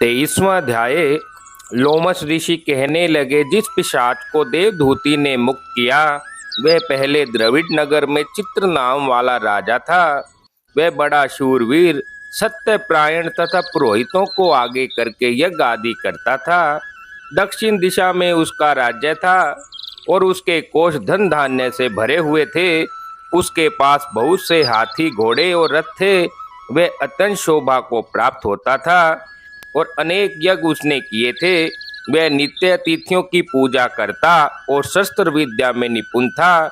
23वां अध्याय। लोमश ऋषि कहने लगे, जिस पिशाच को देवधूति ने मुक्त किया वह पहले द्रविड़ नगर में चित्र नाम वाला राजा था। वह बड़ा शूरवीर, सत्यपरायण तथा पुरोहितों को आगे करके यज्ञ आदि करता था। दक्षिण दिशा में उसका राज्य था और उसके कोष धन धान्य से भरे हुए थे। उसके पास बहुत से हाथी, घोड़े और रथ थे। वह अत्यंत शोभा को प्राप्त होता था और अनेक यज्ञ उसने किए थे। वह नित्य अतिथियों की पूजा करता और शस्त्र विद्या में निपुण था।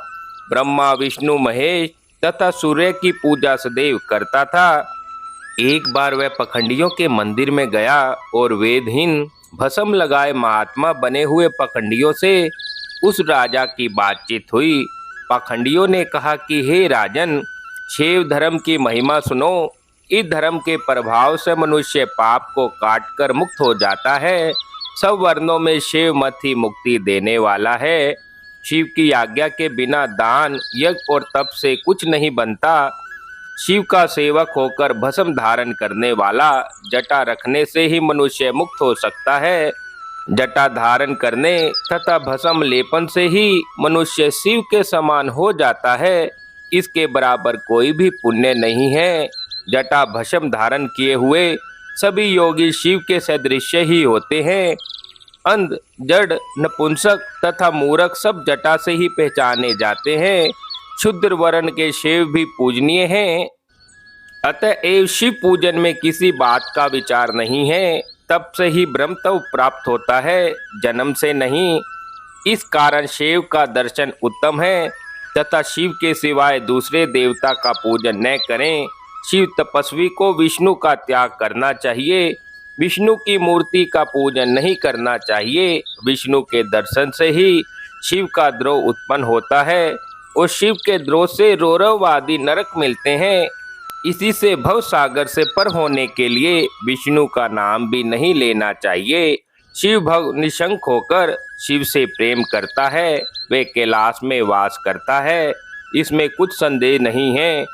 ब्रह्मा, विष्णु, महेश तथा सूर्य की पूजा सदैव करता था। एक बार वह पखंडियों के मंदिर में गया और वेदहीन, भस्म लगाए महात्मा बने हुए पखंडियों से उस राजा की बातचीत हुई। पखंडियों ने कहा कि हे राजन, शैव धर्म की महिमा सुनो। इस धर्म के प्रभाव से मनुष्य पाप को काटकर मुक्त हो जाता है। सब वर्णों में शैव मत ही मुक्ति देने वाला है। शिव की आज्ञा के बिना दान, यज्ञ और तप से कुछ नहीं बनता। शिव का सेवक होकर भस्म धारण करने वाला जटा रखने से ही मनुष्य मुक्त हो सकता है। जटा धारण करने तथा भस्म लेपन से ही मनुष्य शिव के समान हो जाता है। इसके बराबर कोई भी पुण्य नहीं है। जटा भस्म धारण किए हुए सभी योगी शिव के सदृश ही होते हैं। अंध, जड़, नपुंसक तथा मूर्ख सब जटा से ही पहचाने जाते हैं। क्षुद्र वर्ण के शिव भी पूजनीय हैं। अतएव शिव पूजन में किसी बात का विचार नहीं है। तब से ही ब्रह्मत्व प्राप्त होता है, जन्म से नहीं। इस कारण शिव का दर्शन उत्तम है तथा शिव के सिवाय दूसरे देवता का पूजन न करें। शिव तपस्वी को विष्णु का त्याग करना चाहिए। विष्णु की मूर्ति का पूजन नहीं करना चाहिए। विष्णु के दर्शन से ही शिव का द्रोह उत्पन्न होता है और शिव के द्रोह से रौरव आदि नरक मिलते हैं। इसी से भव सागर से पर होने के लिए विष्णु का नाम भी नहीं लेना चाहिए। शिव भव निशंक होकर शिव से प्रेम करता है। वे कैलाश में वास करता है, इसमें कुछ संदेह नहीं है।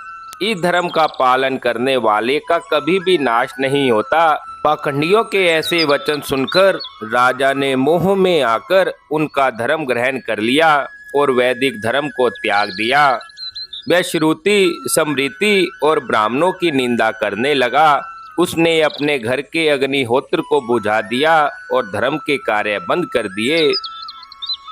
इस धर्म का पालन करने वाले का कभी भी नाश नहीं होता। पाखंडियों के ऐसे वचन सुनकर राजा ने मोह में आकर उनका धर्म ग्रहण कर लिया और वैदिक धर्म को त्याग दिया। वह श्रुति, स्मृति और ब्राह्मणों की निंदा करने लगा। उसने अपने घर के अग्निहोत्र को बुझा दिया और धर्म के कार्य बंद कर दिए।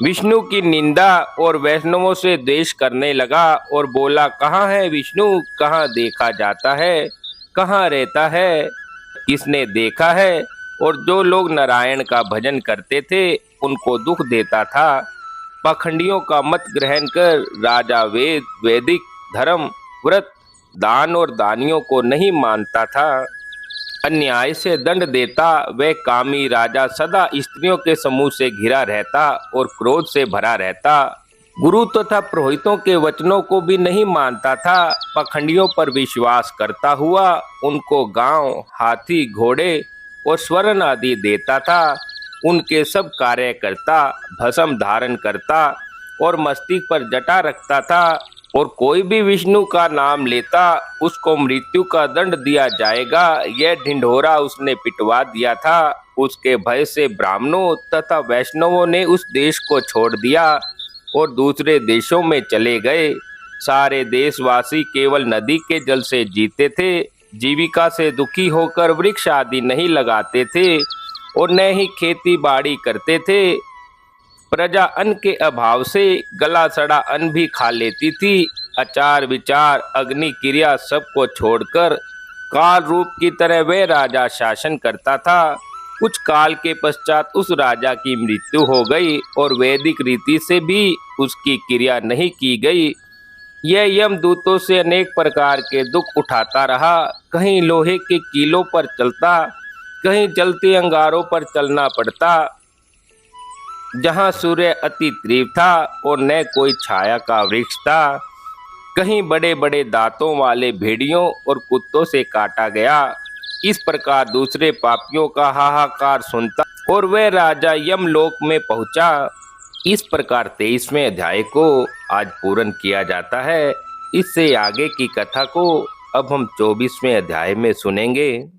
विष्णु की निंदा और वैष्णवों से द्वेष करने लगा और बोला, कहाँ है विष्णु, कहाँ देखा जाता है, कहाँ रहता है, किसने देखा है। और जो लोग नारायण का भजन करते थे उनको दुख देता था। पाखंडियों का मत ग्रहण कर राजा वेद, वैदिक धर्म, व्रत, दान और दानियों को नहीं मानता था। अन्याय से दंड देता वह कामी राजा सदा स्त्रियों के समूह से घिरा रहता और क्रोध से भरा रहता। गुरु तथा पुरोहितों के वचनों को भी नहीं मानता था। पाखंडियों पर विश्वास करता हुआ उनको गांव, हाथी, घोड़े और स्वर्ण आदि देता था। उनके सब कार्य करता, भस्म धारण करता और मस्तक पर जटा रखता था। और कोई भी विष्णु का नाम लेता उसको मृत्यु का दंड दिया जाएगा। यह ढिंढोरा उसने पिटवा दिया था। उसके भय से ब्राह्मणों तथा वैष्णवों ने उस देश को छोड़ दिया और दूसरे देशों में चले गए। सारे देशवासी केवल नदी के जल से जीते थे। जीविका से दुखी होकर वृक्ष आदि नहीं लगाते थे और न ही खेती बाड़ी करते थे। प्रजा अन्न के अभाव से गला सड़ा अन्न भी खा लेती थी। आचार विचार, अग्नि क्रिया सबको छोड़कर काल रूप की तरह वह राजा शासन करता था। कुछ काल के पश्चात उस राजा की मृत्यु हो गई और वैदिक रीति से भी उसकी क्रिया नहीं की गई। यह यमदूतों से अनेक प्रकार के दुख उठाता रहा। कहीं लोहे के कीलों पर चलता, कहीं जलते अंगारों पर चलना पड़ता, जहाँ सूर्य अति तीव्र था और न कोई छाया का वृक्ष था। कहीं बड़े बड़े दांतों वाले भेड़ियों और कुत्तों से काटा गया। इस प्रकार दूसरे पापियों का हाहाकार सुनता और वह राजा यमलोक में पहुंचा। इस प्रकार 23वें अध्याय को आज पूर्ण किया जाता है। इससे आगे की कथा को अब हम 24वें अध्याय में सुनेंगे।